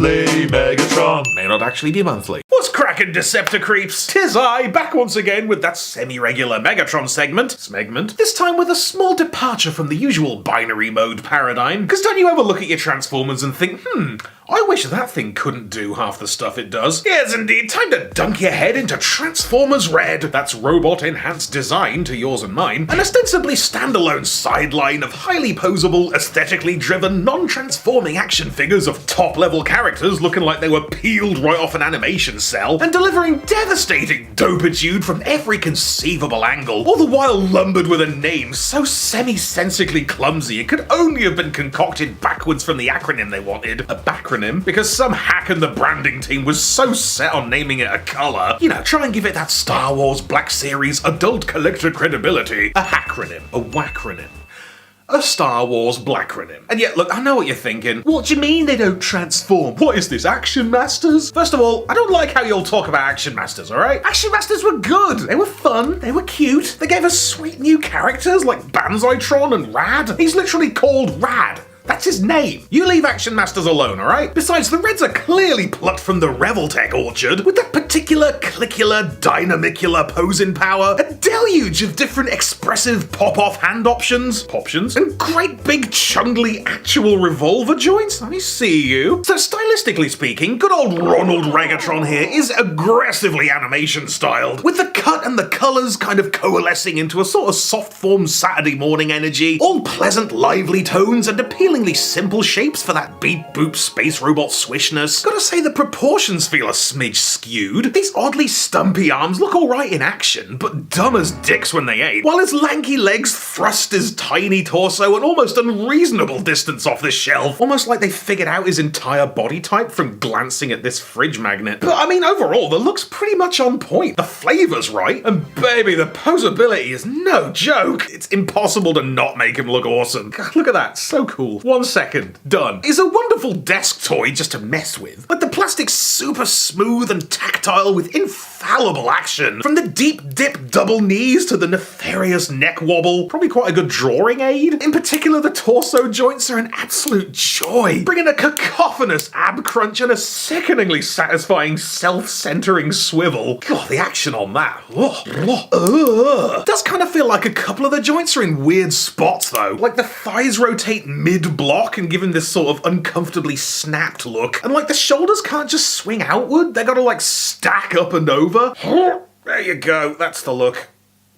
monthly Megatron. May not actually be monthly. What's crackin', Decepticreeps? 'Tis I, back once again with that semi-regular Megatron segment. This time with a small departure from the usual binary mode paradigm. Because don't you ever look at your Transformers and think, I wish that thing couldn't do half the stuff it does. Yes, indeed, time to dunk your head into Transformers Red. That's robot-enhanced design to yours and mine. An ostensibly standalone sideline of highly posable, aesthetically driven, non-transforming action figures of top-level characters looking like they were peeled right off an animation cell, and delivering devastating dopitude from every conceivable angle, all the while lumbered with a name so semi-sensically clumsy it could only have been concocted backwards from the acronym they wanted. A backronym? Because some hack in the branding team was so set on naming it a colour. You know, try and give it that Star Wars Black Series adult collector credibility. A hackronym. A whackronym. A Star Wars Blackronym. And yet, look, I know what you're thinking. What do you mean they don't transform? What is this, Action Masters? First of all, I don't like how you'll talk about Action Masters, alright? Action Masters were good. They were fun. They were cute. They gave us sweet new characters like Banzaitron and R.E.D. He's literally called R.E.D. That's his name. You leave Action Masters alone, alright? Besides, the Reds are clearly plucked from the Revoltech orchard with that particular clicular, dynamicular posing power, a deluge of different expressive pop-off hand options, and great big chungly actual revolver joints. I see you. So stylistically speaking, good old Ronald Megatron here is aggressively animation styled, with the cut and the colours kind of coalescing into a sort of soft form Saturday morning energy, all pleasant, lively tones and appealingly simple shapes for that beep boop space robot swishness. Gotta say the proportions feel a smidge skewed. These oddly stumpy arms look alright in action, but dumb as dicks when they ain't, while his lanky legs thrust his tiny torso an almost unreasonable distance off the shelf, almost like they figured out his entire body type from glancing at this fridge magnet. But I mean, overall, the look's pretty much on point. The flavor's right, and baby, the posability is no joke. It's impossible to not make him look awesome. God, look at that, so cool. 1 second, done. He's a wonderful desk toy just to mess with. Like the plastic's super smooth and tactile with infallible action. From the deep dip double knees to the nefarious neck wobble. Probably quite a good drawing aid. In particular, the torso joints are an absolute joy, bringing a cacophonous ab crunch and a sickeningly satisfying self-centering swivel. God, the action on that. It does kind of feel like a couple of the joints are in weird spots though. Like the thighs rotate mid-block and give him this sort of uncomfortably snapped look. And like the shoulders can't just swing outward, they gotta like stack up and over. There you go, that's the look.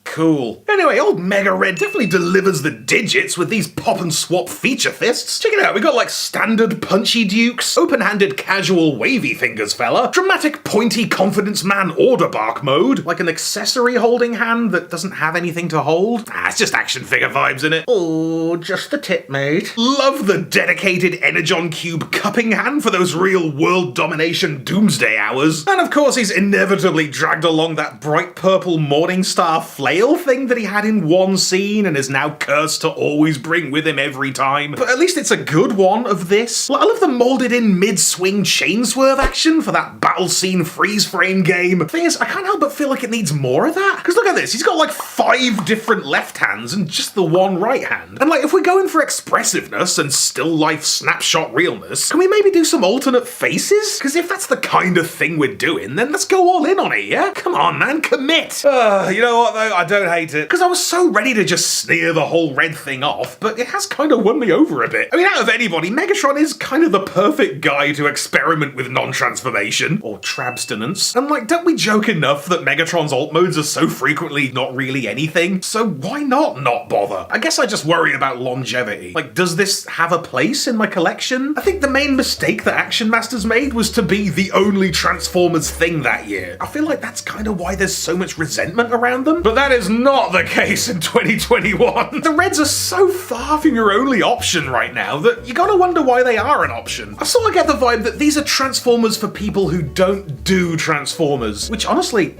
Cool. Anyway, old Mega Red definitely delivers the digits with these pop and swap feature fists. Check it out, we got like standard punchy dukes, open-handed casual wavy fingers fella, dramatic pointy confidence man order bark mode, like an accessory holding hand that doesn't have anything to hold. It's just action figure vibes in it. Oh, just the tip, mate. Love the dedicated Energon Cube cupping hand for those real world domination doomsday hours. And of course he's inevitably dragged along that bright purple Morningstar flail thing that he had in one scene and is now cursed to always bring with him every time. But at least it's a good one of this. I love the molded in mid-swing chain swerve action for that battle scene freeze frame game. Thing is, I can't help but feel like it needs more of that. Because look at this, he's got like 5 different left hands and just the one right hand. And like, if we're going for expressiveness and still life snapshot realness, can we maybe do some alternate faces? Because if that's the kind of thing we're doing, then let's go all in on it, yeah? Come on, man, commit. You know what though? I don't hate it. Because I was so ready to just sneer the whole Red thing off, but it has kind of won me over a bit. I mean, out of anybody, Megatron is kind of the perfect guy to experiment with non-transformation, or trabstinence. And like, don't we joke enough that Megatron's alt modes are so frequently not really anything? So why not bother? I guess I just worry about longevity. Like, does this have a place in my collection? I think the main mistake that Action Masters made was to be the only Transformers thing that year. I feel like that's kind of why there's so much resentment around them. But that is not the case in 2021. The Reds are so far from your only option right now that you gotta wonder why they are an option. I sort of get the vibe that these are Transformers for people who don't do Transformers, which honestly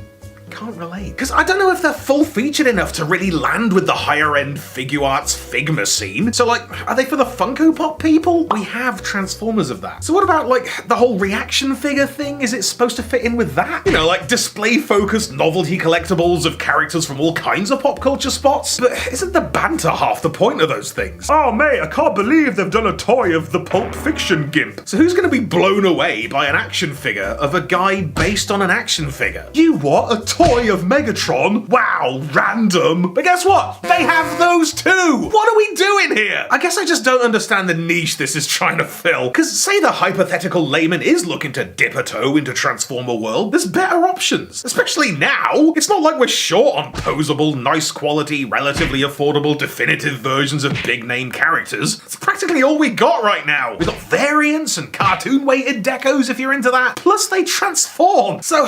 can't relate. Because I don't know if they're full-featured enough to really land with the higher-end figure arts Figma scene. So, like, are they for the Funko Pop people? We have Transformers of that. So what about, like, the whole reaction figure thing? Is it supposed to fit in with that? You know, like, display-focused novelty collectibles of characters from all kinds of pop culture spots? But isn't the banter half the point of those things? Oh, mate, I can't believe they've done a toy of the Pulp Fiction gimp. So who's gonna be blown away by an action figure of a guy based on an action figure? You what? A toy of Megatron? Wow, random. But guess what? They have those too! What are we doing here? I guess I just don't understand the niche this is trying to fill. Cause say the hypothetical layman is looking to dip a toe into Transformer world, there's better options. Especially now. It's not like we're short on posable, nice quality, relatively affordable, definitive versions of big name characters. It's practically all we got right now. We got variants and cartoon weighted decos if you're into that. Plus they transform. So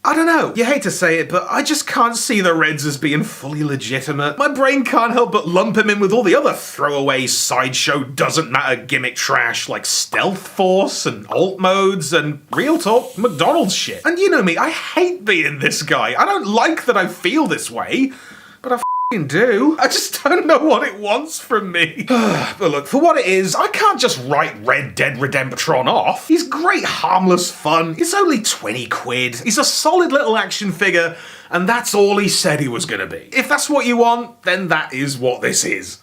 I don't know. You hate to say it, but I just can't see the Reds as being fully legitimate. My brain can't help but lump him in with all the other throwaway sideshow doesn't matter gimmick trash like Stealth Force and alt modes and real talk McDonald's shit. And you know me, I hate being this guy. I don't like that I feel this way, but I f***ing do. I just don't know what it wants from me. But look, for what it is, I can't just write Red Dead Redemptron off. He's great harmless fun. It's only 20 quid. He's a solid little action figure, and that's all he said he was gonna be. If that's what you want, then that is what this is.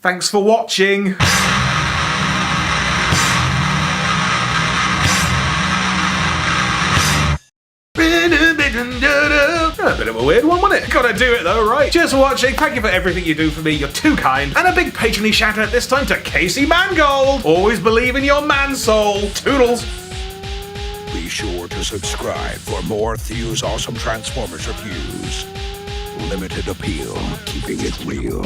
Thanks for watching. A bit of a weird one, wasn't it? Gotta do it though, right? Cheers for watching, thank you for everything you do for me, you're too kind. And a big patrony shout out this time to Casey Mangold. Always believe in your man soul. Toodles. Be sure to subscribe for more Thew's awesome Transformers reviews. Limited appeal, keeping it real.